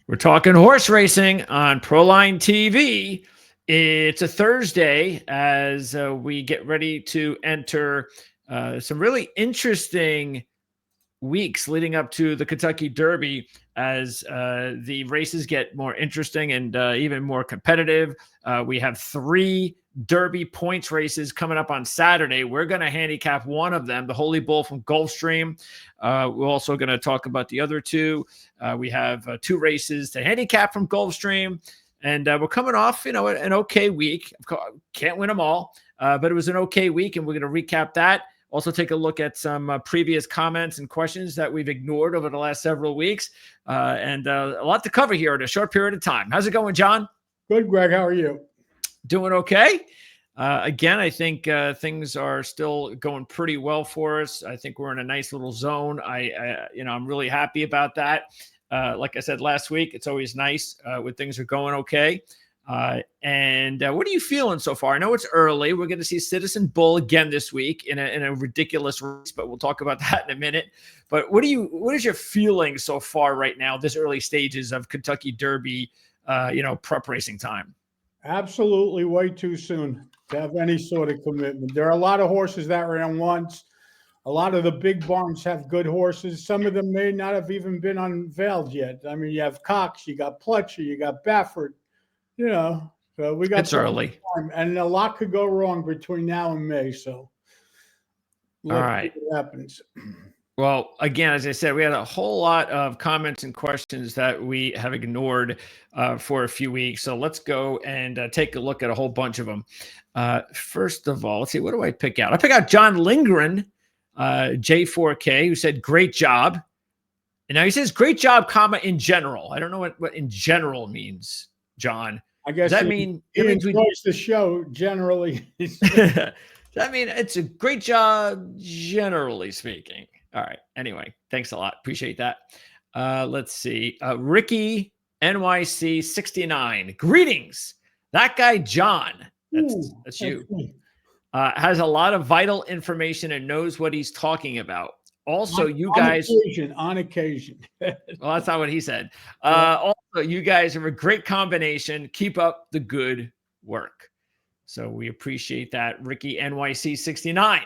We're talking horse racing on Proline TV. It's a Thursday as we get ready to enter some really interesting weeks leading up to the Kentucky Derby as the races get more interesting and even more competitive. We have 3 Derby points races coming up on Saturday. We're going to handicap one of them, the Holy Bull from Gulfstream. We're also going to talk about the other 2. We have 2 races to handicap from Gulfstream. And we're coming off, an okay week. Can't win them all, but it was an okay week, and we're going to recap that. Also take a look at some previous comments and questions that we've ignored over the last several weeks, and a lot to cover here in a short period of time. How's it going, John? Good, Greg. How are you? Doing okay. Again, I think things are still going pretty well for us. I think we're in a nice little zone. I'm really happy about that. Like I said last week, it's always nice when things are going okay. And what are you feeling so far? I know it's early. We're going to see Citizen Bull again this week in a ridiculous race, but we'll talk about that in a minute. But what is your feeling so far right now, this early stages of Kentucky Derby, prep racing time? Absolutely way too soon to have any sort of commitment. There are a lot of horses that ran once. A lot of the big barns have good horses. Some of them may not have even been unveiled yet. I mean, you have Cox, you got Pletcher, you got Baffert. So we got it's early time, and a lot could go wrong between now and May. So all right, what happens. Well, again, as I said, we had a whole lot of comments and questions that we have ignored for a few weeks. So let's go and take a look at a whole bunch of them. First of all, let's see, what do I pick out? I pick out John Lindgren, J4K, who said, great job. And now he says, great job, comma, in general. I don't know what in general means, John. I guess does that mean he enjoys the show generally? Does that mean it's a great job, generally speaking? All right. Anyway, thanks a lot. Appreciate that. Let's see. Ricky NYC 69. Greetings. That guy, John. That's you. Has a lot of vital information and knows what he's talking about. Also, on occasion. Well, that's not what he said. Also, you guys are a great combination. Keep up the good work. So we appreciate that. Ricky NYC 69.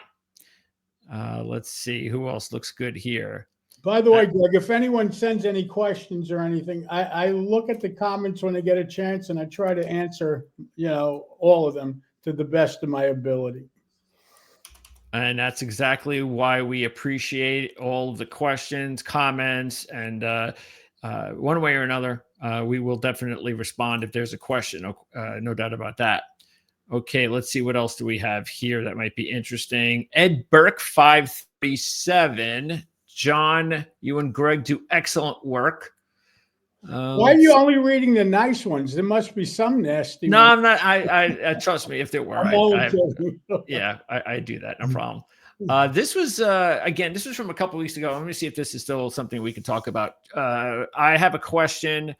Let's see who else looks good here. By the way, Greg, if anyone sends any questions or anything, I look at the comments when I get a chance, and I try to answer, all of them to the best of my ability. And that's exactly why we appreciate all of the questions, comments, and one way or another, we will definitely respond if there's a question. No doubt about that. Okay, let's see. What else do we have here that might be interesting? Ed Burke, 537. John, you and Greg do excellent work. Why are you only reading the nice ones? There must be some nasty No, ones. I'm not. I trust me. If there were, I do that. No problem. This was this was from a couple weeks ago. Let me see if this is still something we can talk about. I have a question.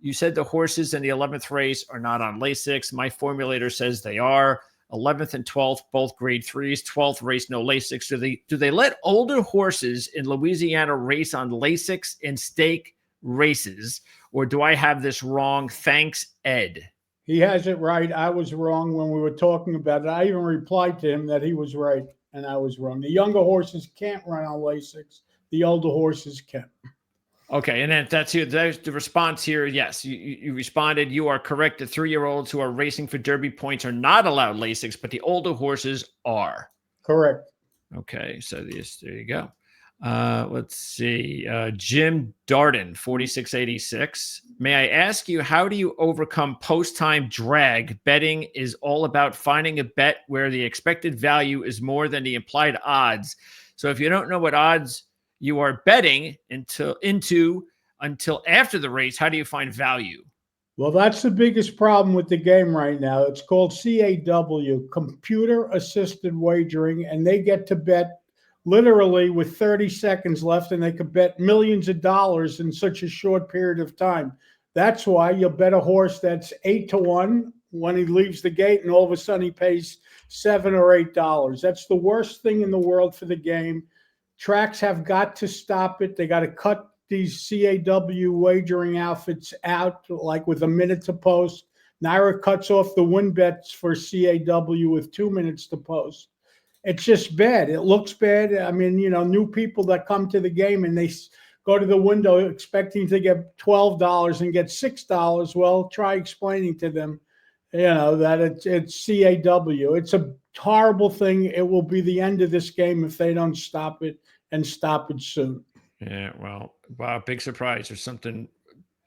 You said the horses in the 11th race are not on Lasix. My formulator says they are. 11th and 12th, both grade 3s. 12th race, no Lasix. Do they let older horses in Louisiana race on Lasix in stake races, or do I have this wrong? Thanks, Ed. He has it right. I was wrong when we were talking about it. I even replied to him that he was right and I was wrong. The younger horses can't run on Lasix. The older horses can. Okay, and then that's the response here. Yes, you responded. You are correct. The 3-year-olds who are racing for Derby points are not allowed Lasix, but the older horses are. Correct. Okay, so there you go. Let's see. Jim Darden, 4686. May I ask you, how do you overcome post-time drag? Betting is all about finding a bet where the expected value is more than the implied odds. So if you don't know what odds you are betting until after the race, how do you find value? Well, that's the biggest problem with the game right now. It's called CAW, computer assisted wagering, and they get to bet literally with 30 seconds left, and they could bet millions of dollars in such a short period of time. That's why you'll bet a horse that's 8-1 when he leaves the gate, and all of a sudden he pays $7 or $8. That's the worst thing in the world for the game. Tracks have got to stop it. They got to cut these CAW wagering outfits out like with a minute to post. Naira cuts off the win bets for CAW with 2 minutes to post. It's just bad. It looks bad. I mean, new people that come to the game and they go to the window expecting to get $12 and get $6. Well, try explaining to them, that it's CAW. It's a horrible thing. It will be the end of this game if they don't stop it and stop it soon. Yeah, well, wow, big surprise. There's something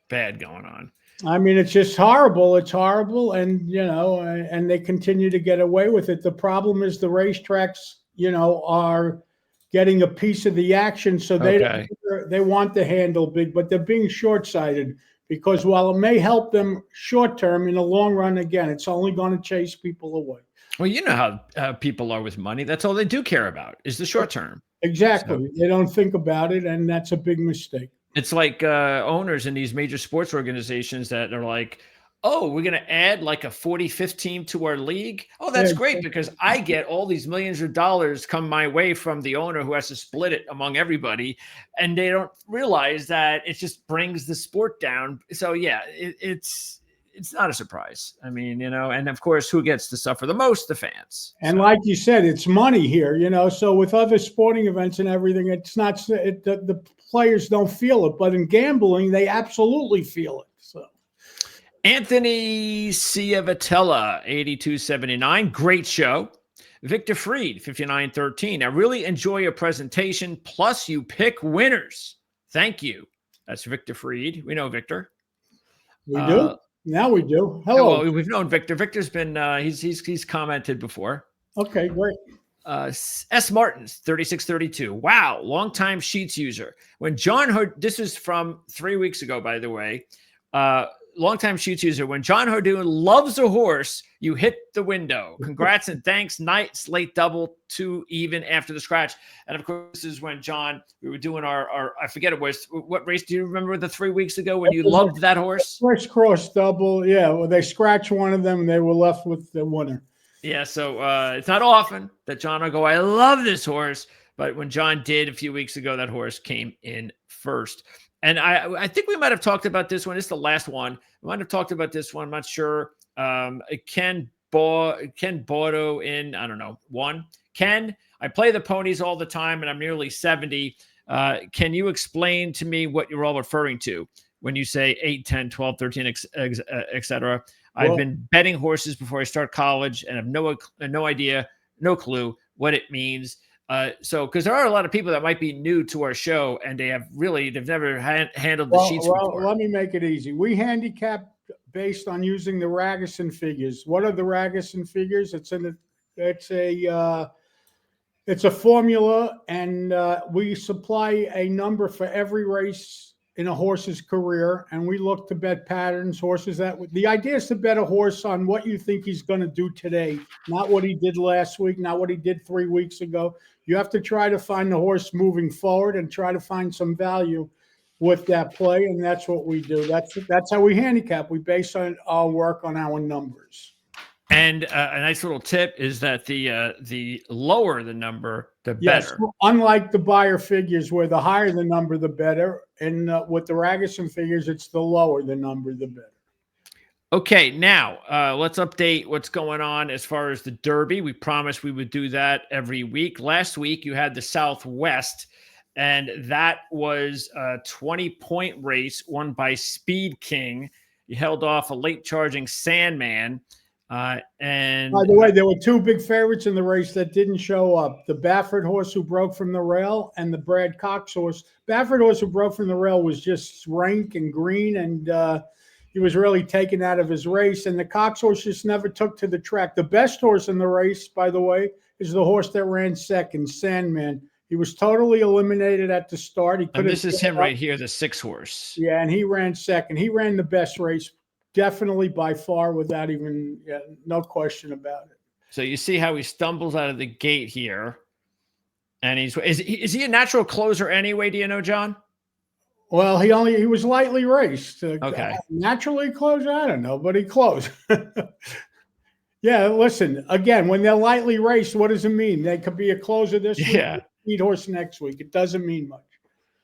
bad going on. I mean, it's just horrible. It's horrible. And, and they continue to get away with it. The problem is the racetracks, are getting a piece of the action. So they want to handle big, but they're being short-sighted because while it may help them short-term, in the long run, again, it's only going to chase people away. Well, you know how people are with money. That's all they do care about is the short term. Exactly. So, they don't think about it, and that's a big mistake. It's like owners in these major sports organizations that are like, oh, we're going to add like a 45th team to our league. Oh, that's great because I get all these millions of dollars come my way from the owner who has to split it among everybody. And they don't realize that it just brings the sport down. So, yeah, it's not a surprise. I mean, and of course, who gets to suffer the most? The fans. And like you said, it's money here, so with other sporting events and everything, it's not the players don't feel it, but in gambling, they absolutely feel it. So Anthony Ciavatella, 8279. Great show. Victor Freed, 5913. I really enjoy your presentation. Plus, you pick winners. Thank you. That's Victor Freed. We know Victor. We do. Now we do. Hello. Well, we've known Victor. Victor's been he's commented before. Okay, great. S. Martins, 3632. Wow, longtime Sheets user. When Jon this is from 3 weeks ago, by the way. Longtime Sheets user. When Jon Hardoon loves a horse, you hit the window. Congrats and thanks. Nice late double 2 even after the scratch. And of course, this is when John, we were doing our I forget what race do you remember the 3 weeks ago when you loved that horse? First cross double. Yeah, well, they scratched one of them and they were left with the winner. Yeah, so it's not often that John will go, I love this horse. But when John did a few weeks ago, that horse came in first. And I think we might have talked about this one. It's the last one. We might have talked about this one. I'm not sure. Ken Bordeaux in, I don't know, one. Ken, I play the ponies all the time, and I'm nearly 70. Can you explain to me what you're all referring to when you say 8, 10, 12, 13, et cetera? Well, I've been betting horses before I start college and have no idea, no clue what it means. So, because there are a lot of people that might be new to our show and they've never handled the sheets before. Let me make it easy. We handicap based on using the Ragusan figures. What are the Ragusan figures? It's a formula, and we supply a number for every race in a horse's career, and we look to bet patterns, horses the idea is to bet a horse on what you think he's going to do today, not what he did last week, not what he did 3 weeks ago. You have to try to find the horse moving forward and try to find some value with that play, and that's what we do. That's how we handicap. We base our work on our numbers. And a nice little tip is that the lower the number, the better. Yes, unlike the buyer figures where the higher the number, the better. And with the Ragusan figures, it's the lower the number, the better. Okay, now let's update what's going on as far as the Derby. We promised we would do that every week. Last week, you had the Southwest, and that was a 20-point race won by Speed King. You held off a late-charging Sandman. And by the way, there were 2 big favorites in the race that didn't show up: the Baffert horse who broke from the rail and the Brad Cox horse. Baffert horse who broke from the rail was just rank and green, and he was really taken out of his race. And the Cox horse just never took to the track. The best horse in the race, by the way, is the horse that ran second, Sandman. He was totally eliminated at the start. And this is him right here, the 6 horse. Yeah, and he ran second. He ran the best race. Definitely by far, without even no question about it. So you see how he stumbles out of the gate here, and is he a natural closer anyway? Do you know, John? Well, he was lightly raced. Okay, naturally closer, I don't know, but he closed. Yeah, listen, again, when they're lightly raced, what does it mean? They could be a closer this week, speed horse next week. It doesn't mean much.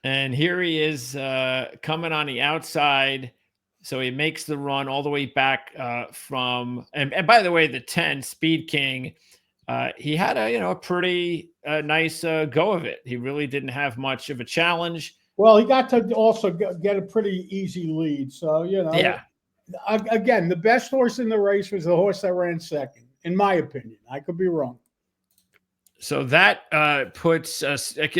And here he is coming on the outside. So he makes the run all the way back from, and by the way, the 10 Speed King, he had a pretty nice go of it. He really didn't have much of a challenge. Well, he got to also get a pretty easy lead. So, Yeah. again, the best horse in the race was the horse that ran second, in my opinion. I could be wrong. So that puts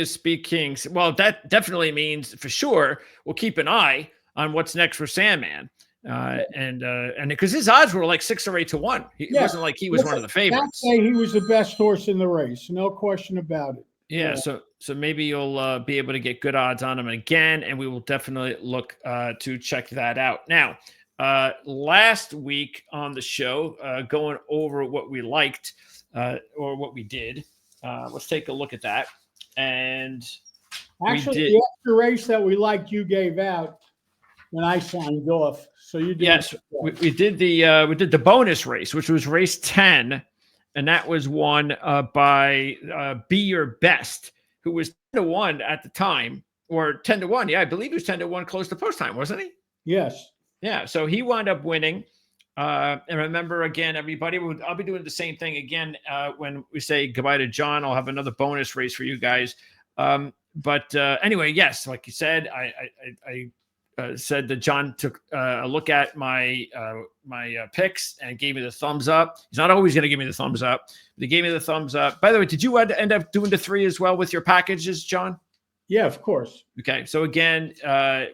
Speed Kings. Well, that definitely means for sure we'll keep an eye on what's next for Sandman. And because his odds were like 6 or 8 to 1. It wasn't like he was one of the favorites. That day he was the best horse in the race, no question about it. Yeah, so maybe you'll be able to get good odds on him again, and we will definitely look to check that out. Now, last week on the show, going over what we liked or what we did. Let's take a look at that. And actually, the extra race that we liked, you gave out when I signed off. So you did. Yes, we did the bonus race, which was race 10. And that was won by Be Your Best, who was 10 to 1 at the time, or 10 to 1. Yeah, I believe he was 10 to 1 close to post time, wasn't he? Yes. Yeah, so he wound up winning. And remember, again, everybody, I'll be doing the same thing again when we say goodbye to John. I'll have another bonus race for you guys. But anyway, yes, like you said, I said that John took a look at my picks and gave me the thumbs up. He's not always going to give me the thumbs up, but he gave me the thumbs up. By the way, did you end up doing the 3 as well with your packages, John? Yeah, of course. Okay, so again,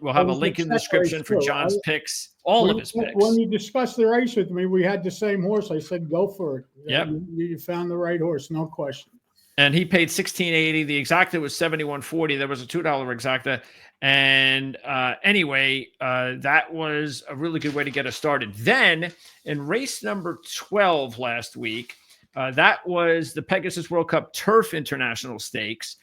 we'll have a link in the description for John's picks, all of his picks. When you discussed the race with me, we had the same horse. I said, go for it. Yep. You found the right horse, no question. And he paid $16.80. The exacta was $71.40. There was a $2 exacta. And anyway, that was a really good way to get us started. Then in race number 12 last week, that was the Pegasus World Cup Turf International Stakes.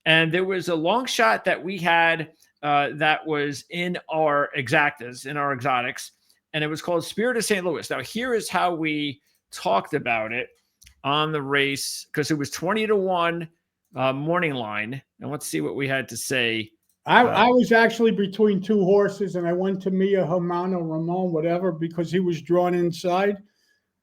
And there was a long shot that we had that was in our exactas, in our exotics. And it was called Spirit of St. Louis. Now, here is how we talked about it on the race, because it was 20 to 1 morning line. And let's see what we had to say. I was actually between 2 horses, and I went to Mia Hermano Ramon, whatever, because he was drawn inside.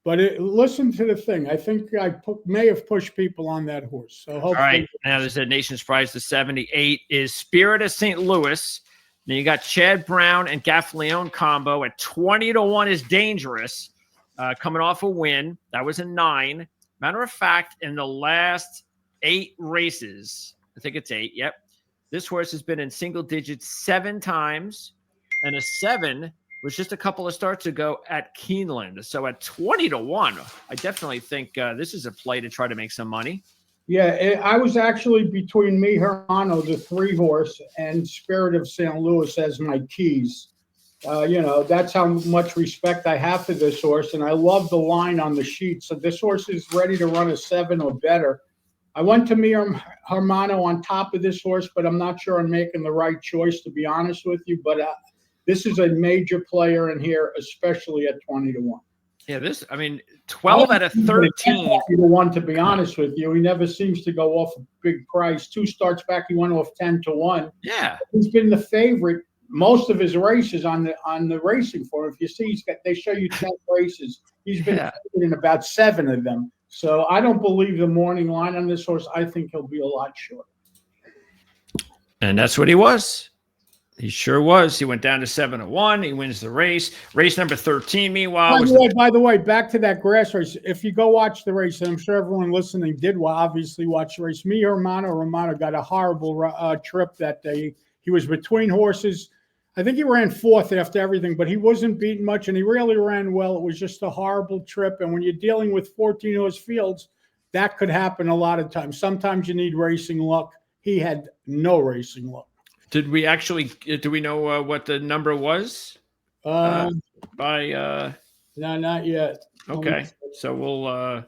But listen to the thing. I think I may have pushed people on that horse. So hopefully. All right. Now there's a Nation's Prize to 78 is Spirit of St. Louis. Then you got Chad Brown and Gaffleon combo at 20 to 1 is dangerous. Coming off a win. That was a 9. Matter of fact, in the last 8 races, I think it's 8. Yep. This horse has been in single digits 7 times, and a 7 was just a couple of starts ago at Keeneland. So at 20 to 1, I definitely think this is a play to try to make some money. Yeah, I was actually between Me Hermano, the 3 horse, and Spirit of St. Louis as my keys. That's how much respect I have for this horse, and I love the line on the sheet. So this horse is ready to run a 7 or better. I went to Me Hermano on top of this horse, but I'm not sure I'm making the right choice, to be honest with you. But this is a major player in here, especially at 20 to 1. Yeah, 12 out of 13. 20 to 1, to be honest with you. He never seems to go off a big price. 2 starts back, he went off 10 to 1. Yeah. He's been the favorite most of his races on the racing form. If you see, they show you 10 races. He's been in about 7 of them. So I don't believe the morning line on this horse. I think he'll be a lot shorter. And that's what he was. He sure was. He went down to 7 to 1. He wins the race. Race number 13, meanwhile. By the way, back to that grass race. If you go watch the race, and I'm sure everyone listening did obviously watch the race. Me Romano got a horrible trip that day. He was between horses. I think he ran 4th after everything, but he wasn't beaten much, and he really ran well. It was just a horrible trip. And when you're dealing with 14-horse fields, that could happen a lot of times. Sometimes you need racing luck. He had no racing luck. Do we know what the number was? No, not yet. Okay. So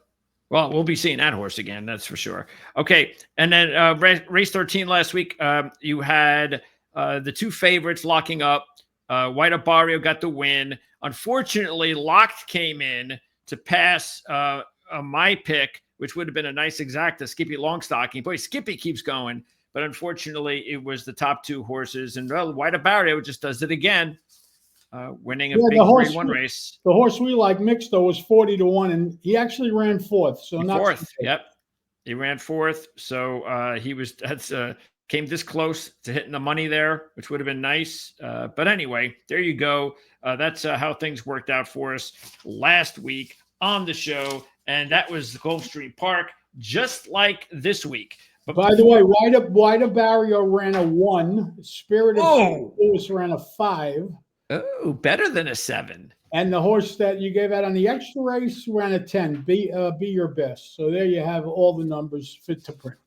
we'll be seeing that horse again. That's for sure. Okay. And then race 13 last week, you had the 2 favorites locking up. White Barrio got the win. Unfortunately, Locked came in to pass my pick, which would have been a nice exacta, Skippy Longstocking. Boy, Skippy keeps going. but unfortunately, it was the top 2 horses. And White Barrio just does it again, winning a big 3-1 race. The horse we like, Mixto, was 40-1, and he actually ran 4th. So not 4th. Yep, he ran 4th. So he was came this close to hitting the money there, which would have been nice. But anyway, there you go. That's how things worked out for us last week on the show. And that was the Gulfstream Park, just like this week. But by the way, White Barrio ran a 1. Spirited Lewis ran a 5. Oh, better than a 7. And the horse that you gave out on the extra race ran a 10. Be your best. So there you have all the numbers fit to print.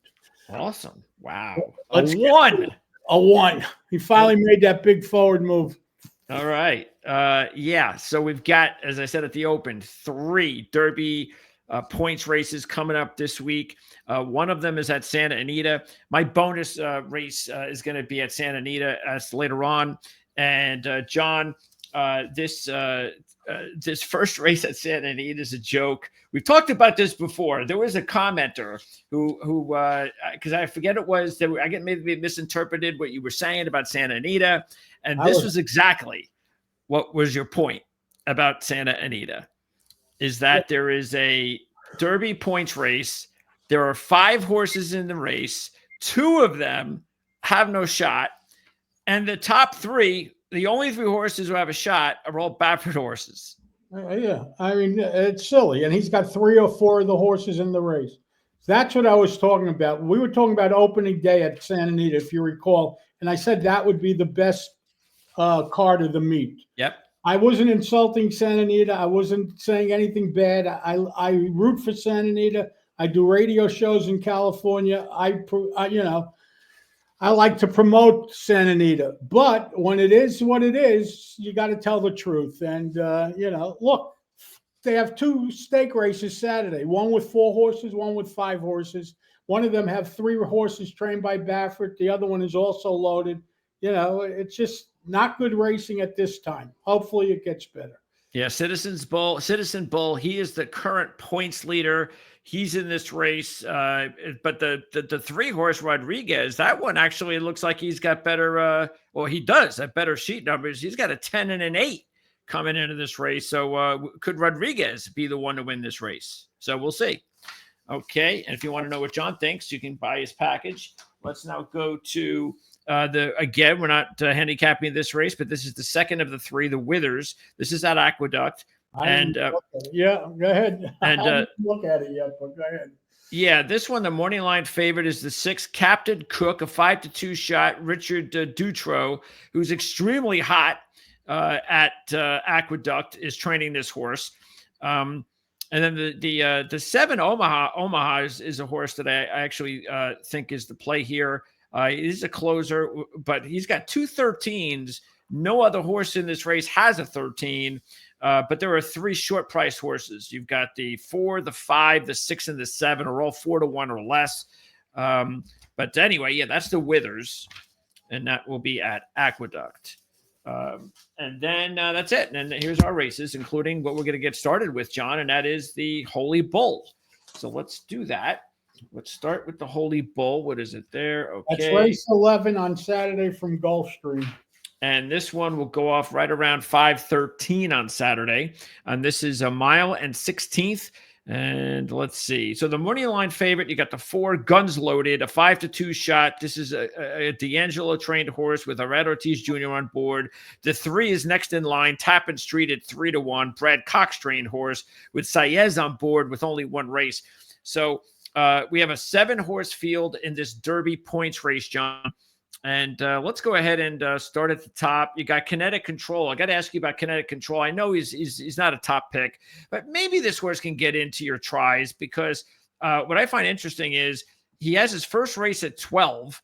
Awesome. Wow. A 1. A 1. He finally made that big forward move. All right. Yeah. So we've got, as I said at the open, 3 Derby points races coming up this week. One of them is at Santa Anita. My bonus race is going to be at Santa Anita later on. And John, this first race at Santa Anita is a joke. We've talked about this before. There was a commenter who because I forget it was that I get maybe misinterpreted what you were saying about Santa Anita, and this was exactly what was your point about Santa Anita. Is that there is a Derby points race. There are 5 horses in the race. 2 of them have no shot. And the top 3, the only 3 horses who have a shot are all Baffert horses. Yeah. I mean, it's silly. And he's got 3 or 4 of the horses in the race. That's what I was talking about. We were talking about opening day at Santa Anita, if you recall. And I said that would be the best card of the meet. Yep. I wasn't insulting Santa Anita. I wasn't saying anything bad. I root for Santa Anita. I do radio shows in California. I like to promote Santa Anita. But when it is what it is, you got to tell the truth. And, look, they have 2 stake races Saturday, one with 4 horses, one with 5 horses. One of them have 3 horses trained by Baffert. The other one is also loaded. It's just not good racing at this time. Hopefully it gets better. Yeah, Citizen Bull, he is the current points leader. He's in this race. But the 3-horse Rodriguez, that one actually looks like he's got better, he does have better sheet numbers. He's got a 10 and an 8 coming into this race. So could Rodriguez be the one to win this race? So we'll see. Okay, and if you want to know what John thinks, you can buy his package. Let's now go to again, we're not handicapping this race, but this is the second of the 3, the Withers. This is at Aqueduct. And yeah, go ahead. And I didn't look at it yet, but go ahead. Yeah, this one, the morning line favorite is the 6 Captain Cook, a 5-2 shot. Richard Dutro, who's extremely hot at Aqueduct, is training this horse. And then the 7 Omaha is a horse that I actually think is the play here. He's a closer, but he's got 2 13s. No other horse in this race has a 13, but there are 3 short price horses. You've got the 4, the 5, the 6, and the 7 are all 4-1 or less. But anyway, yeah, that's the Withers, and that will be at Aqueduct. And then that's it. And here's our races, including what we're going to get started with, John, and that is the Holy Bull. So let's do that. Let's start with the Holy Bull. What is it there? Okay. That's race 11 on Saturday from Gulfstream. And this one will go off right around 5:13 on Saturday. And this is a 1.16 miles. And let's see. So the morning line favorite, you got the 4 Guns Loaded, a 5-2 shot. This is a D'Angelo trained horse with Arad Ortiz Jr. on board. The 3 is next in line, Tappan Street at 3-1. Brad Cox trained horse with Saez on board with only 1 race. So we have a 7-horse field in this Derby points race, John. And let's go ahead and start at the top. You got Kinetic Control. I got to ask you about Kinetic Control. I know he's not a top pick, but maybe this horse can get into your tries because what I find interesting is he has his first race at 12,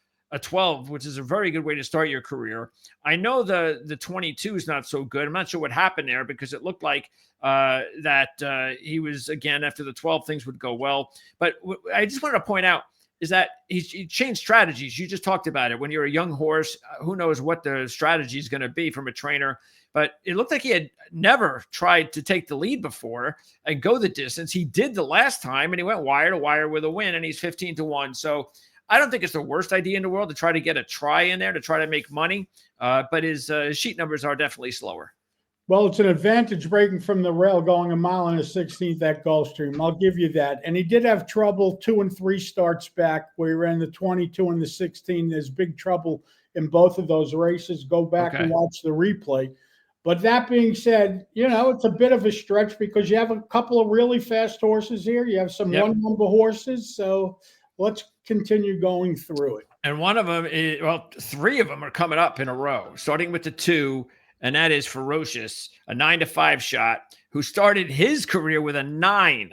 which is a very good way to start your career. I know the 22 is not so good. I'm not sure what happened there because it looked like that he was, again, after the 12, things would go well. But I just wanted to point out is that he changed strategies. You just talked about it. When you're a young horse, who knows what the strategy is going to be from a trainer. But it looked like he had never tried to take the lead before and go the distance. He did the last time, and he went wire to wire with a win, and he's 15-1. So I don't think it's the worst idea in the world to try to get a try in there to try to make money. But his sheet numbers are definitely slower. Well, it's an advantage breaking from the rail going a mile and a 16th at Gulfstream. I'll give you that. And he did have trouble 2 and 3 starts back where he ran the 22 and the 16. There's big trouble in both of those races. Go back and watch the replay. But that being said, it's a bit of a stretch because you have a couple of really fast horses here. You have some one-number horses. So let's continue going through it. And one of them is, well, 3 of them are coming up in a row, starting with the 2. And that is Ferocious, a 9-5 shot, who started his career with a 9.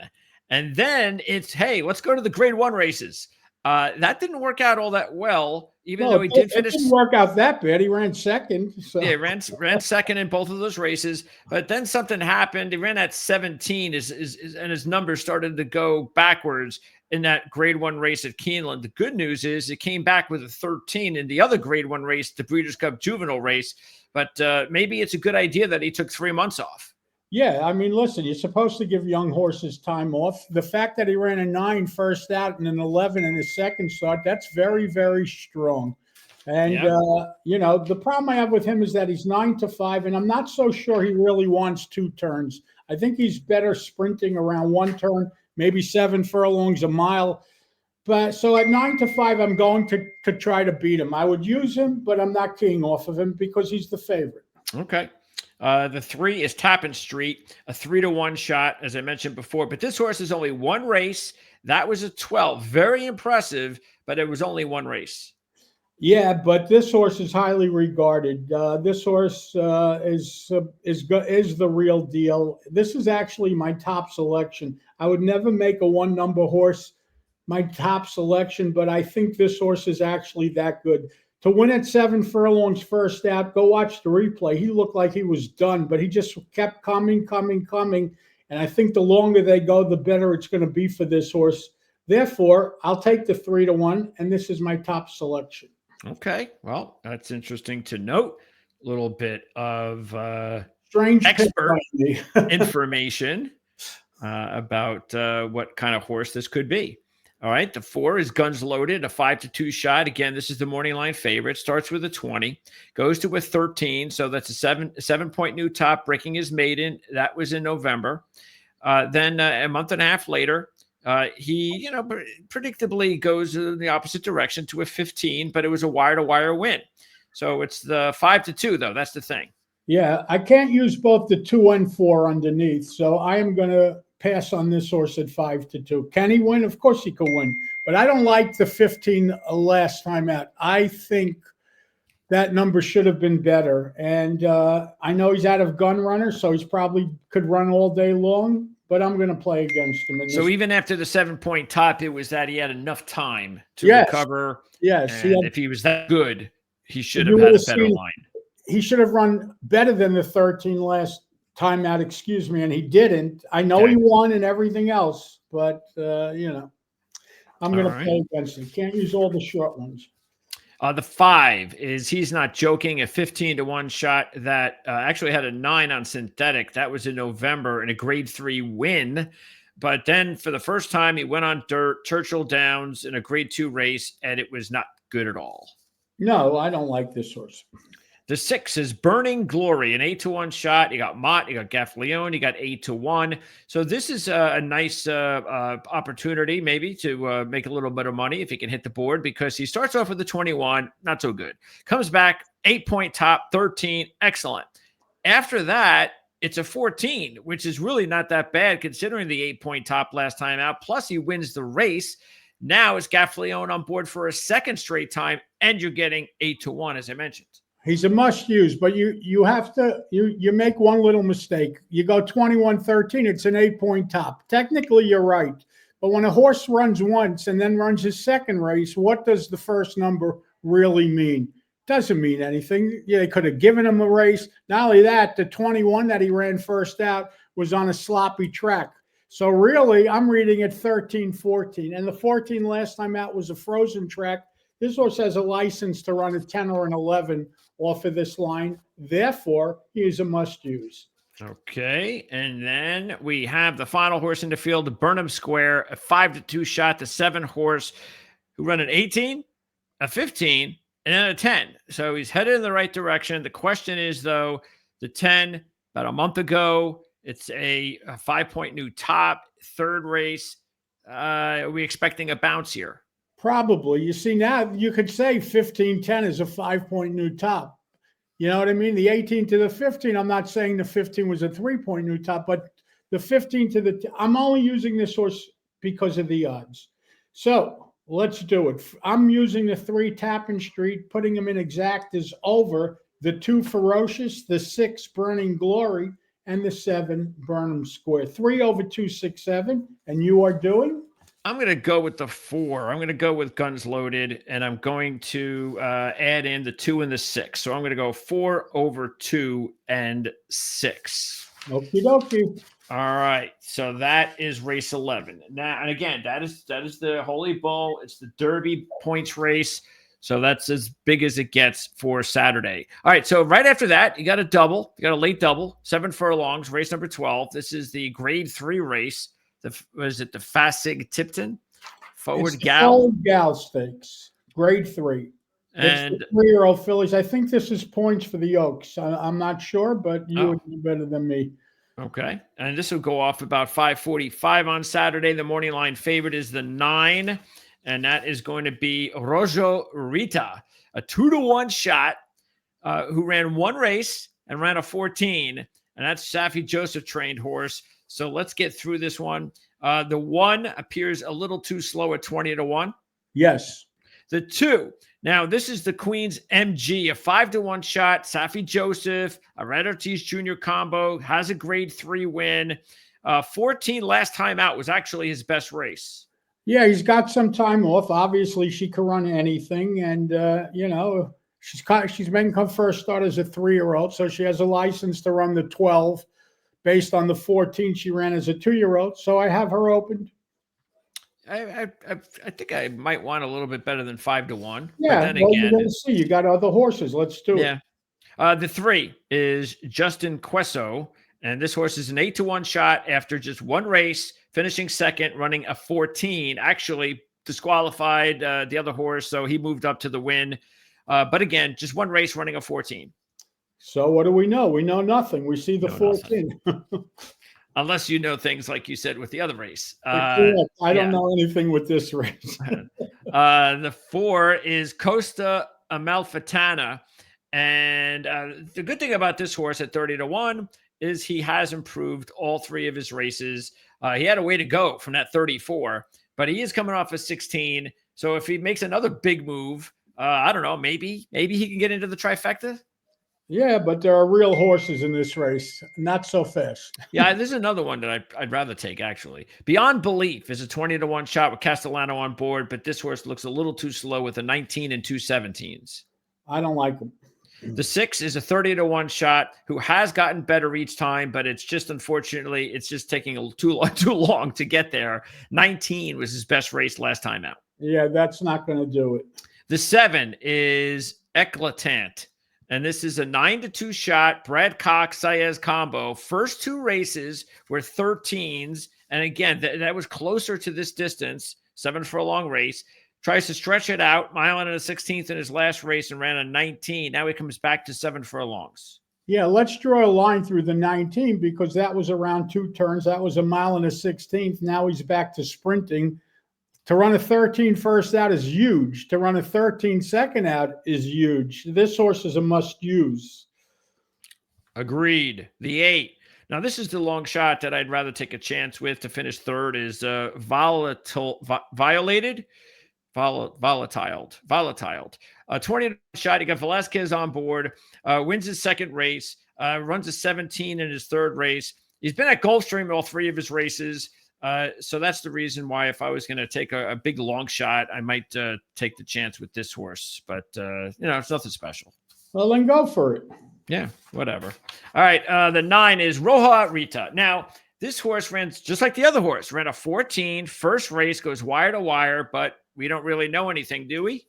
And then it's, hey, let's go to the grade 1 races. That didn't work out all that well, even though he did finish. It didn't work out that bad. He ran second. So. Yeah, ran second in both of those races. But then something happened. He ran at 17, and his numbers started to go backwards in that grade 1 race at Keeneland. The good news is it came back with a 13 in the other grade 1 race, the Breeders' Cup Juvenile race. But maybe it's a good idea that he took 3 months off. Yeah, I mean, listen, you're supposed to give young horses time off. The fact that he ran a 9 first out and an 11 in his second start, that's very, very strong. And, the problem I have with him is that he's 9-5, and I'm not so sure he really wants 2 turns. I think he's better sprinting around 1 turn, maybe 7 furlongs, a mile. But so at 9-5, I'm going to try to beat him. I would use him, but I'm not keying off of him because he's the favorite. Okay. The 3 is Tappan Street, a 3-1 shot, as I mentioned before. But this horse is only 1 race. That was a 12. Very impressive, but it was only 1 race. Yeah, but this horse is highly regarded. This horse is the real deal. This is actually my top selection. I would never make a 1-number horse my top selection, but I think this horse is actually that good. To win at 7 furlongs first out, go watch the replay. He looked like he was done, but he just kept coming. And I think the longer they go, the better it's going to be for this horse. Therefore, I'll take the 3-1, and this is my top selection. Okay. Well, that's interesting to note. A little bit of strange expert information about what kind of horse this could be. All right, the 4 is Guns Loaded, a 5-2 shot. Again, this is the morning line favorite. Starts with a 20, goes to a 13. So that's a 7-point new top, breaking his maiden. That was in November. Then a month and a half later, he, predictably goes in the opposite direction to a 15, but it was a wire-to-wire win. So it's the 5-2, though. That's the thing. Yeah, I can't use both the 2 and 4 underneath. So I am going to pass on this horse at 5-2. Can he win? Of course he could win. But I don't like the 15 last time out. I think that number should have been better. And I know he's out of gun runner, so he's probably could run all day long, but I'm going to play against him. So even after the 7-point top, it was that he had enough time to recover. Yes. And if he was that good, he should have had a better line. He should have run better than the 13 last time out, and he didn't. I know he won and everything else, but I'm going to play against him. Can't use all the short ones. The 5 is He's Not Joking, a 15-1 shot that actually had a 9 on synthetic. That was in November in a grade 3 win. But then for the first time, he went on dirt, Churchill Downs in a grade 2 race, and it was not good at all. No, I don't like this horse. The 6 is Burning Glory, an 8-1 shot. You got Mott, you got Gaffleone, you got 8-1. So this is a nice opportunity maybe to make a little bit of money if he can hit the board, because he starts off with a 21, not so good. Comes back, 8-point top, 13, excellent. After that, it's a 14, which is really not that bad considering the 8-point top last time out. Plus he wins the race. Now it's Gaffleone on board for a second straight time, and you're getting 8-1, as I mentioned. He's a must use, but you have to you make one little mistake. You go 21-13, it's an 8-point top. Technically, you're right. But when a horse runs once and then runs his second race, what does the first number really mean? Doesn't mean anything. Yeah, they could have given him a race. Not only that, the 21 that he ran first out was on a sloppy track. So really, I'm reading it 13-14. And the 14 last time out was a frozen track. This horse has a license to run a 10 or an 11 off of this line. Therefore, he is a must-use. Okay, and then we have the final horse in the field, the Burnham Square, a 5-2 shot, the 7 horse, who run an 18, a 15, and then a 10. So he's headed in the right direction. The question is, though, the 10, about a month ago, it's a 5-point new top, third race. Are we expecting a bounce here? Probably. You see, now you could say 15-10 is a 5-point new top. You know what I mean? The 18 to the 15, I'm not saying the 15 was a 3-point new top, but the 15 to the, I'm only using this horse because of the odds. So let's do it. I'm using the 3 Tappan Street, putting them in exact is over, the 2 Ferocious, the 6 Burning Glory, and the 7 Burnham Square. 3 over 267. And you are doing? I'm going to go with the 4. I'm going to go with Guns Loaded, and I'm going to add in the 2 and the 6. So I'm going to go 4 over 2 and 6. Okie dokie. All right. So that is race 11. Now, and again, that is the Holy Bull. It's the Derby points race. So that's as big as it gets for Saturday. All right. So right after that, you got a double. You got a late double, 7 furlongs, race number 12. This is the grade 3 race. Was it the Fasig Tipton Forward Gal? Forward Gal Stakes, grade 3. And it's the 3-year-old fillies. I think this is points for the Oaks. I'm not sure, but you would be better than me. Okay. And this will go off about 5:45 on Saturday. The morning line favorite is the 9, and that is going to be Rojo Rita, a 2-to-1 shot, who ran 1 race and ran a 14, and that's Safi Joseph trained horse. So let's get through this one. The 1 appears a little too slow at 20-to-1. Yes. The 2. Now, this is the Queen's MG, a 5-to-1 shot. Safi Joseph, a Red Ortiz Jr. combo, has a grade 3 win. 14 last time out was actually his best race. Yeah, he's got some time off. Obviously, she can run anything. And, she's making her first start as a 3-year-old. So she has a license to run the 12 based on the 14 she ran as a 2-year-old. So I have her opened. I think I might want a little bit better than 5-to-1. Yeah, but then well, again, you're going to see. You got other horses. Let's do it. Yeah. The 3 is Justin Queso, and this horse is an 8-to-1 shot after just 1 race, finishing second, running a 14. Actually disqualified the other horse, so he moved up to the win. But again, just 1 race, running a 14. So what do we know? We know nothing. We see the 14. Unless you know things like you said with the other race. I don't know anything with this race. The 4 is Costa Amalfitana. And the good thing about this horse at 30-to-1 is he has improved all 3 of his races. He had a way to go from that 34, but he is coming off a 16. So if he makes another big move, I don't know, maybe he can get into the trifecta. Yeah, but there are real horses in this race. Not so fast. Yeah, there's another one that I'd rather take, actually. Beyond Belief is a 20-to-1 shot with Castellano on board, but this horse looks a little too slow with a 19 and 2 17s. I don't like him. The 6 is a 30-to-1 shot who has gotten better each time, but it's just, unfortunately, it's just taking too long to get there. 19 was his best race last time out. Yeah, that's not going to do it. The 7 is Eclatant. And this is a 9-to-2 shot, Brad Cox, Saez combo. First 2 races were 13s. And again, that was closer to this distance, 7 furlong race. Tries to stretch it out, mile and a 16th in his last race and ran a 19. Now he comes back to 7 furlongs. Yeah, let's draw a line through the 19 because that was around 2 turns. That was a mile and a 16th. Now he's back to sprinting. To run a 13 first out is huge. To run a 13 second out is huge. This horse is a must use. Agreed. The 8. Now, this is the long shot that I'd rather take a chance with to finish third is Volatile. A 20 shot. You got Velasquez on board, wins his second race, runs a 17 in his third race. He's been at Gulfstream all 3 of his races. So that's the reason why if I was going to take a big long shot, I might take the chance with this horse. But, it's nothing special. Well, then go for it. Yeah, whatever. All right. The 9 is Roja Rita. Now, this horse ran just like the other horse. Ran a 14. First race, goes wire to wire, but we don't really know anything, do we?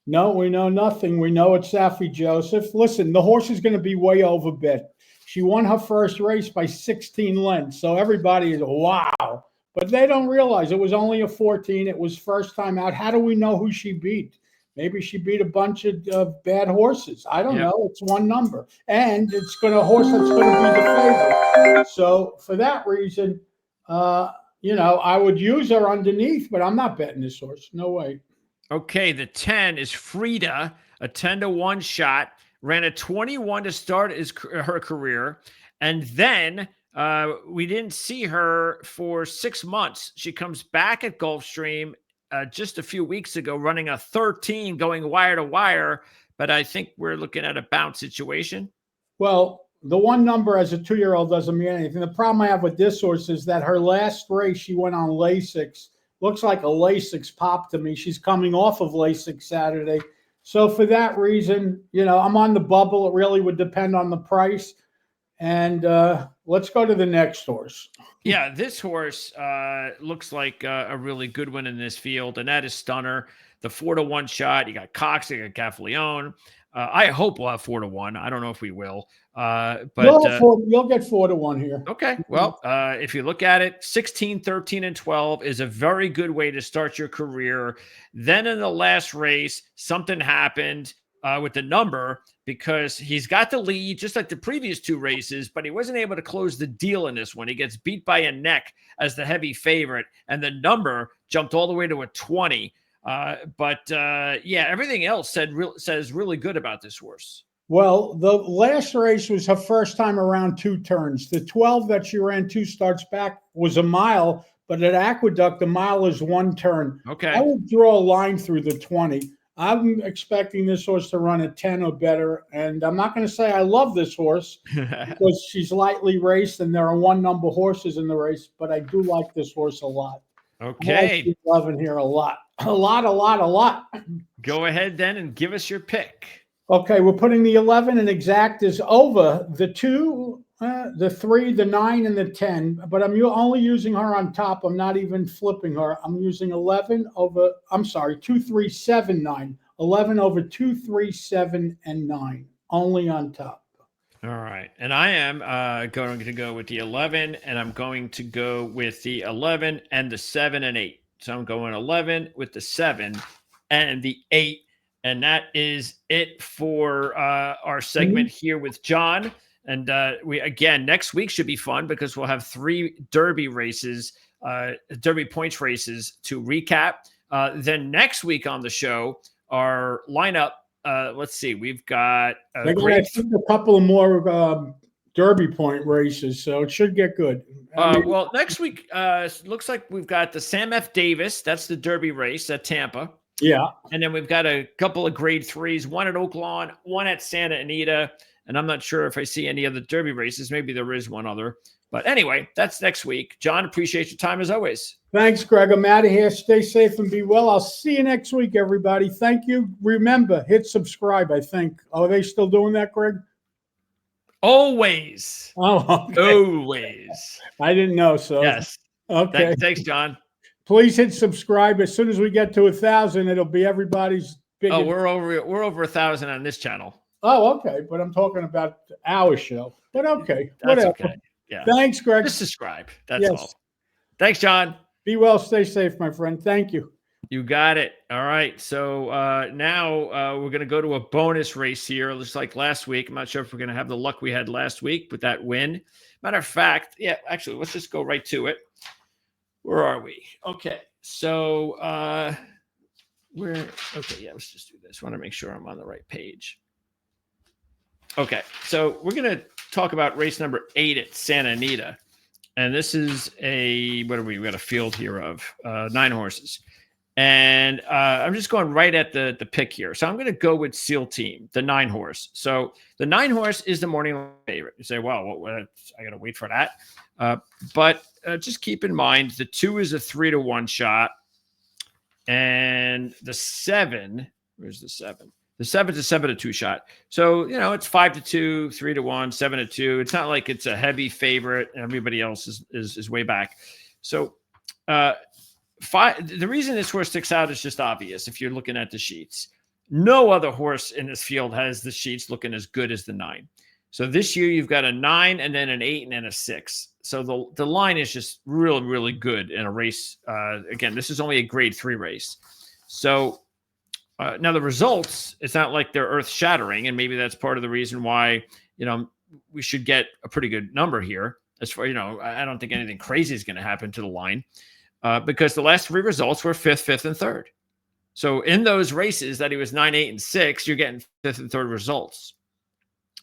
No, we know nothing. We know it's Safi Joseph. Listen, the horse is going to be way overbid. She won her first race by 16 lengths. So everybody is, wow. But they don't realize it was only a 14. It was first time out. How do we know who she beat? Maybe she beat a bunch of bad horses. I don't know. It's one number. And it's going to horse that's going to be the favorite. So for that reason, I would use her underneath, but I'm not betting this horse. No way. Okay, the 10 is Frida, a 10-1 shot. Ran a 21 to start her career. And then we didn't see her for 6 months. She comes back at Gulfstream just a few weeks ago, running a 13, going wire to wire. But I think we're looking at a bounce situation. Well, the one number as a 2-year-old doesn't mean anything. The problem I have with this horse is that her last race, she went on Lasix. Looks like a Lasix pop to me. She's coming off of Lasix Saturday. So for that reason, I'm on the bubble. It really would depend on the price. And let's go to the next horse. Yeah, this horse looks like a really good one in this field, and that is Stunner, the 4-1 shot. You got Cox, you got Caffaleone. I hope we'll have 4-1. I don't know if we will, but you'll get 4-1 here. Okay. Well, if you look at it, 16, 13, and 12 is a very good way to start your career. Then in the last race, something happened with the number because he's got the lead just like the previous 2 races, but he wasn't able to close the deal in this one. He gets beat by a neck as the heavy favorite, and the number jumped all the way to a 20. Everything else says really good about this horse. Well, the last race was her first time around 2 turns. The 12 that she ran 2 starts back was a mile, but at Aqueduct, the mile is 1 turn. Okay. I would draw a line through the 20. I'm expecting this horse to run a 10 or better, and I'm not going to say I love this horse because she's lightly raced and there are 1-number horses in the race, but I do like this horse a lot. Okay. I like 11 here a lot. A lot. Go ahead then and give us your pick. Okay, we're putting the 11, and exact is over the 2, the 3, the 9, and the 10. But I'm only using her on top. I'm not even flipping her. I'm using 11 over, 2, 3, 7, 9. 11 over 2, 3, 7, and 9. Only on top. All right. And I am going to go with the 11, and I'm going to go with the 11 and the 7 and 8. So I'm going 11 with the 7 and the 8. And that is it for our segment here with John. And next week should be fun because we'll have 3 Derby races, Derby points races to recap. Then next week on the show, our lineup, let's see, we've got a couple of more Derby point races, so it should get good. Well, next week looks like we've got the Sam F. Davis. That's the Derby race at Tampa. Yeah. And then we've got a couple of grade 3s, one at Oaklawn, one at Santa Anita. And I'm not sure if I see any other Derby races. Maybe there is one other. But anyway, that's next week. John, appreciate your time as always. Thanks, Greg. I'm out of here. Stay safe and be well. I'll see you next week, everybody. Thank you. Remember, hit subscribe, I think. Are they still doing that, Greg? Always. Oh, okay. Always. I didn't know, so. Yes. Okay. Thanks, John. Please hit subscribe. As soon as we get to 1,000, it'll be everybody's big. Oh, we're over 1,000 on this channel. Oh, okay. But I'm talking about our show. But okay. That's whatever. okay. Yeah. Thanks, Greg. Just subscribe. That's all. Thanks, John. Be well. Stay safe, my friend. Thank you. You got it. All right. So now we're going to go to a bonus race here, just like last week. I'm not sure if we're going to have the luck we had last week with that win. Matter of fact, actually, let's just go right to it. Where are we? Okay. So let's just do this. I want to make sure I'm on the right page. Okay. So we're going to talk about race number 8 at Santa Anita. And this is we got a field here of 9 horses. And I'm just going right at the pick here. So I'm going to go with Seal Team, the 9 horse. So the 9 horse is the morning favorite. You say, well, I got to wait for that. But just keep in mind, the 2 is a 3-1 shot. And the 7, where's the 7? The 7's a 7-2 shot. So, it's 5-2, 3-1, 7-2. It's not like it's a heavy favorite and everybody else is way back. So, the reason this horse sticks out is just obvious if you're looking at the sheets. No other horse in this field has the sheets looking as good as the 9. So this year you've got a 9 and then an 8 and then a 6. So the line is just really, really good in a race. Again, this is only a grade 3 race. So now the results, it's not like they're earth shattering. And maybe that's part of the reason why, we should get a pretty good number here. As far, I don't think anything crazy is going to happen to the line because the last 3 results were 5th, 5th, and 3rd. So in those races that he was 9, 8, and 6, you're getting 5th and 3rd results.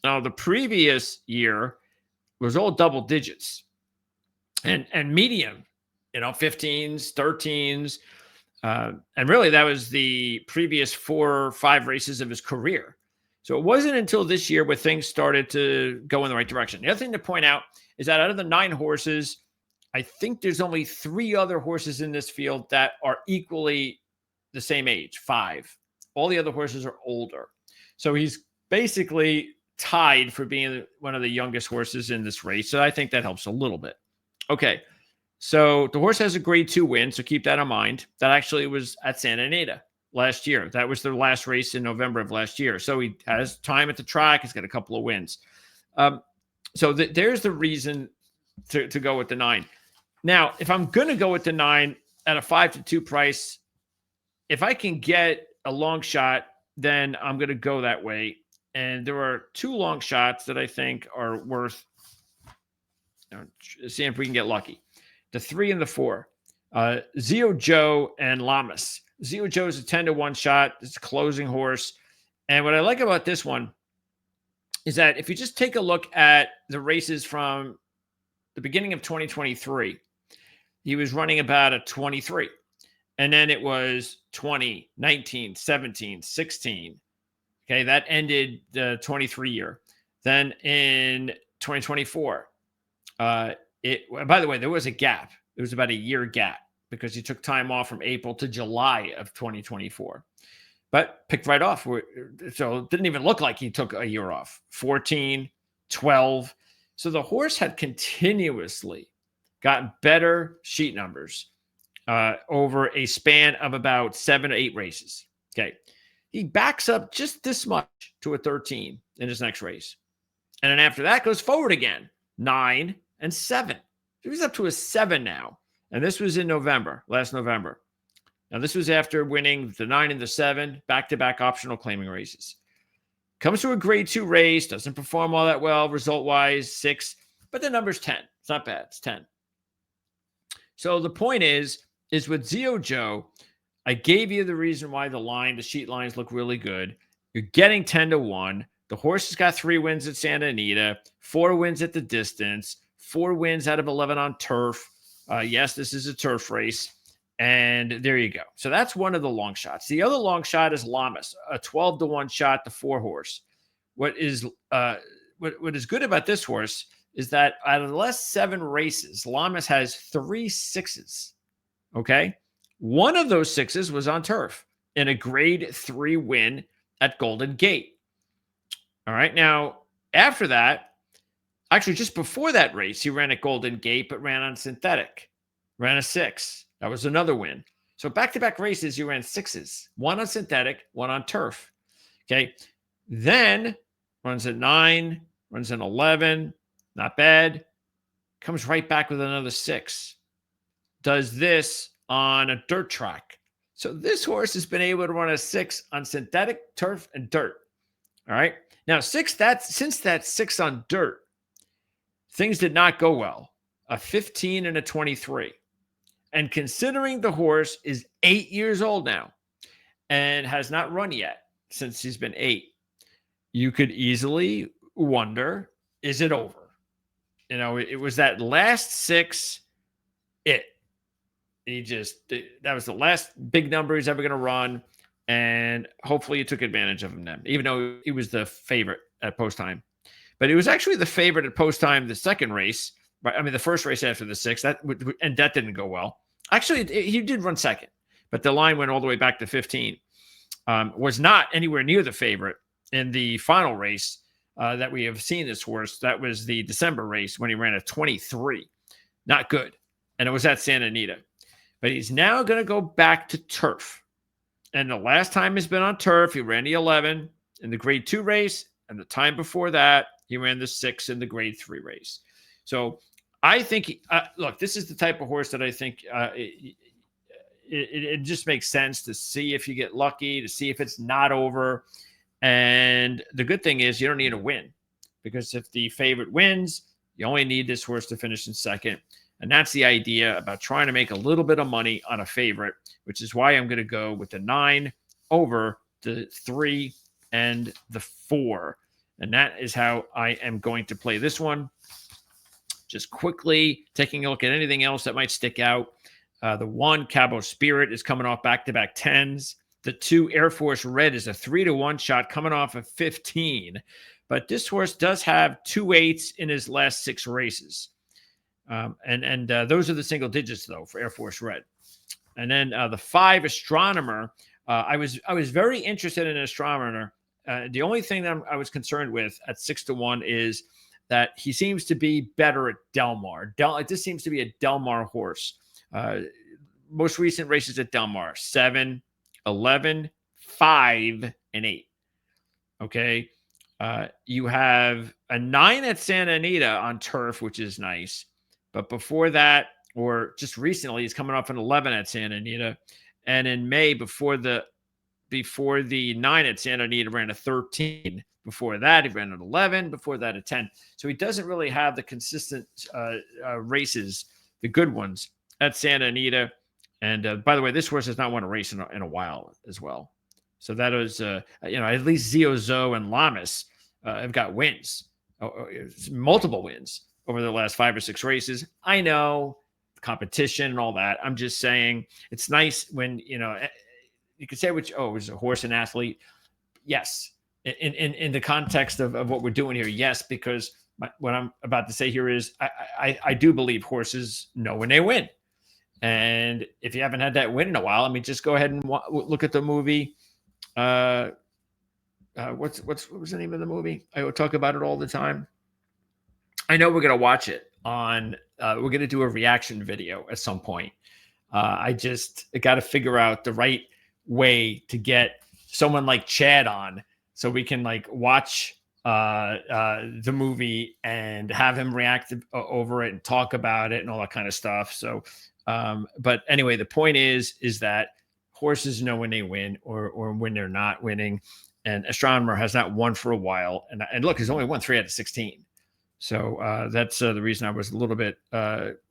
Now, the previous year was all double digits and medium, 15s, 13s. And really, that was the previous 4 or 5 races of his career. So it wasn't until this year where things started to go in the right direction. The other thing to point out is that out of the 9 horses, I think there's only 3 other horses in this field that are equally the same age, 5. All the other horses are older. So he's basically tied for being one of the youngest horses in this race. So I think that helps a little bit. Okay. So the horse has a grade 2 win. So keep that in mind. That actually was at Santa Anita last year. That was their last race in November of last year. So he has time at the track. He's got a couple of wins. So there's the reason to go with the 9. Now, if I'm going to go with the 9 at a 5-2 price, if I can get a long shot, then I'm going to go that way. And there are 2 long shots that I think are worth seeing if we can get lucky. The 3 and the 4. Zio Joe and Lamas. Zio Joe is a 10-1 shot. It's a closing horse. And what I like about this one is that if you just take a look at the races from the beginning of 2023, he was running about a 23. And then it was 20, 19, 17, 16. Okay, that ended the 23 year. Then in 2024, by the way, there was a gap. It was about a year gap because he took time off from April to July of 2024. But picked right off. So it didn't even look like he took a year off. 14, 12. So the horse had continuously gotten better sheet numbers over a span of about 7 to 8 races. Okay. He backs up just this much to a 13 in his next race. And then after that goes forward again, 9 and 7. So he's up to a 7 now. And this was in November, last November. Now, this was after winning the 9 and the 7, back-to-back optional claiming races. Comes to a grade 2 race, doesn't perform all that well, result-wise, 6. But the number's 10. It's not bad. It's 10. So the point is with Zio Joe, I gave you the reason why the sheet lines look really good. You're getting 10-1. The horse has got 3 wins at Santa Anita, 4 wins at the distance, 4 wins out of 11 on turf. Yes, this is a turf race. And there you go. So that's one of the long shots. The other long shot is Lamas, a 12-1 shot, the 4 horse. What is good about this horse is that out of the last 7 races, Lamas has 3 6s. Okay. One of those 6s was on turf in a grade 3 win at Golden Gate. All right. Now, after that, actually just before that race, he ran at Golden Gate, but ran on synthetic, ran a 6. That was another win. So back-to-back races, you ran 6s, 1 on synthetic, 1 on turf. Okay. Then runs at 9, runs an 11, not bad. Comes right back with another 6. Does this on a dirt track. So this horse has been able to run a 6 on synthetic, turf, and dirt. All right. Now, since that 6 on dirt, things did not go well. A 15 and a 23. And considering the horse is 8 years old now and has not run yet since he's been 8, you could easily wonder, is it over? It was that last 6, that was the last big number he's ever going to run. And hopefully you took advantage of him then, even though he was the favorite at post time. But he was actually the favorite at post time the second race. The first race after the 6, that didn't go well. Actually, he did run second, but the line went all the way back to 15. Was not anywhere near the favorite in the final race that we have seen this horse. That was the December race when he ran a 23. Not good. And it was at Santa Anita. But he's now going to go back to turf. And the last time he's been on turf, he ran the 11 in the grade 2 race. And the time before that, He ran the 6 in the grade 3 race. So I think, look, this is the type of horse that I think it just makes sense to see if you get lucky, to see if it's not over. And the good thing is you don't need a win, because if the favorite wins, you only need this horse to finish in second. And that's the idea about trying to make a little bit of money on a favorite, which is why I'm going to go with the 9 over the 3 and the 4. And that is how I am going to play this one. Just quickly taking a look at anything else that might stick out. The 1 Cabo Spirit is coming off back-to-back 10s. The 2 Air Force Red is a 3-to-1 shot coming off of 15. But this horse does have 2 8s in his last 6 races. And those are the single digits, though, for Air Force Red. And then the 5 Astronomer. I was very interested in Astronomer. The only thing that I was concerned with at 6-to-1 is that he seems to be better at Del Mar. This seems to be a Del Mar horse. Most recent races at Del Mar, 7, 11, 5, and 8. Okay. You have a 9 at Santa Anita on turf, which is nice. But before that, or just recently, he's coming off an 11 at Santa Anita. And in May, before the 9 at Santa Anita, ran a 13. Before that, he ran an 11. Before that, a 10. So he doesn't really have the consistent races, the good ones, at Santa Anita. And by the way, this horse has not won a race in a while as well. So that was, at least Zio and Lamas have got wins, multiple wins over the last 5 or 6 races. I know competition and all that. I'm just saying it's nice when, you could say, is a horse an athlete? Yes. In the context of what we're doing here, yes, because what I'm about to say here is I do believe horses know when they win. And if you haven't had that win in a while, just go ahead and look at the movie. What was the name of the movie? I will talk about it all the time. I know we're going to watch it on, we're going to do a reaction video at some point. I got to figure out the right way to get someone like Chad on so we can watch the movie and have him react over it and talk about it and all that kind of stuff. So, but anyway, the point is that horses know when they win or when they're not winning. And Astronomer has not won for a while. And look, he's only won 3 out of 16. So that's the reason I was a little bit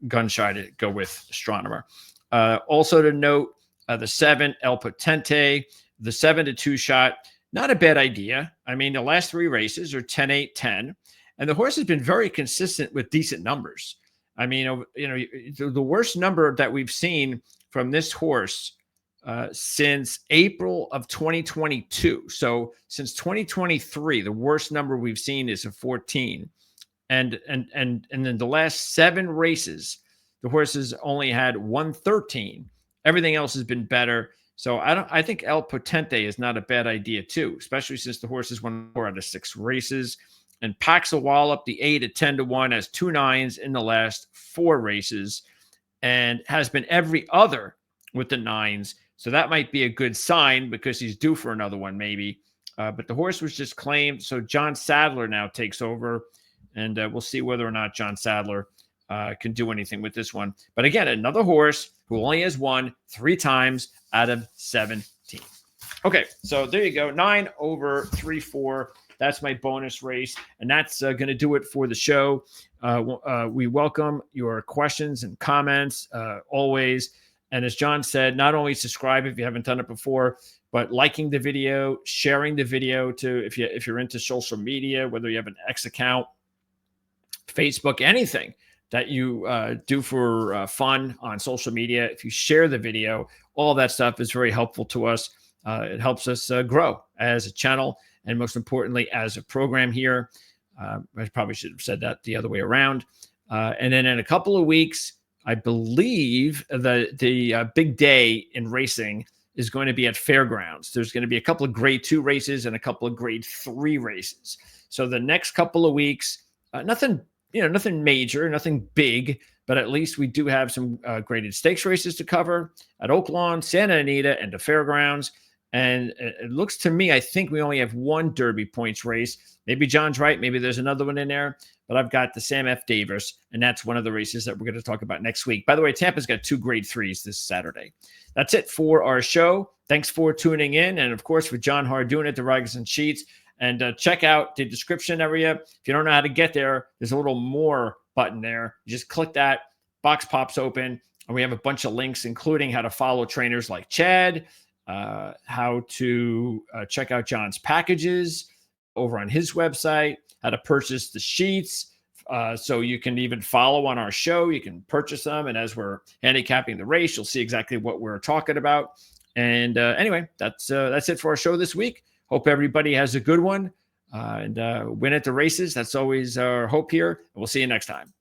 gun shy to go with Astronomer. Also to note, the 7 El Potente, the 7-to-2 shot, not a bad idea. The last 3 races are 10, 8, 10. And the horse has been very consistent with decent numbers. The worst number that we've seen from this horse since April of 2022. So since 2023, the worst number we've seen is a 14. And then the last 7 races, the horses only had 113. Everything else has been better. So I think El Potente is not a bad idea too, especially since the horses won 4 out of 6 races. And Pax a Wallop, the 8 at 10-to-1, has 2 9s in the last 4 races and has been every other with the 9s. So that might be a good sign because he's due for another one maybe. But the horse was just claimed. So John Sadler now takes over. And we'll see whether or not John Sadler can do anything with this one. But again, another horse who only has won 3 times out of 17. Okay, so there you go. 9 over 3, 4. That's my bonus race. And that's going to do it for the show. We welcome your questions and comments always. And as John said, not only subscribe if you haven't done it before, but liking the video, sharing the video to if you're into social media, whether you have an X account, Facebook, anything that you do for fun on social media. If you share the video, all that stuff is very helpful to us. It helps us grow as a channel and most importantly, as a program here. I probably should have said that the other way around. And then in a couple of weeks, I believe the big day in racing is going to be at Fairgrounds. There's going to be a couple of grade 2 races and a couple of grade 3 races. So the next couple of weeks, nothing major, nothing big, but at least we do have some graded stakes races to cover at Oaklawn, Santa Anita, and the Fairgrounds. And it looks to me, I think we only have one Derby points race. Maybe John's right. Maybe there's another one in there. But I've got the Sam F. Davis, and that's one of the races that we're going to talk about next week. By the way, Tampa's got 2 grade 3s this Saturday. That's it for our show. Thanks for tuning in. And of course, with Jon Hardoon at the Rags and Sheets. And check out the description area. If you don't know how to get there, there's a little more button there. You just click that, box pops open, and we have a bunch of links, including how to follow trainers like Chad, how to check out John's packages over on his website, how to purchase the sheets. So you can even follow on our show. You can purchase them. And as we're handicapping the race, you'll see exactly what we're talking about. And anyway, that's it for our show this week. Hope everybody has a good one and win at the races. That's always our hope here. And we'll see you next time.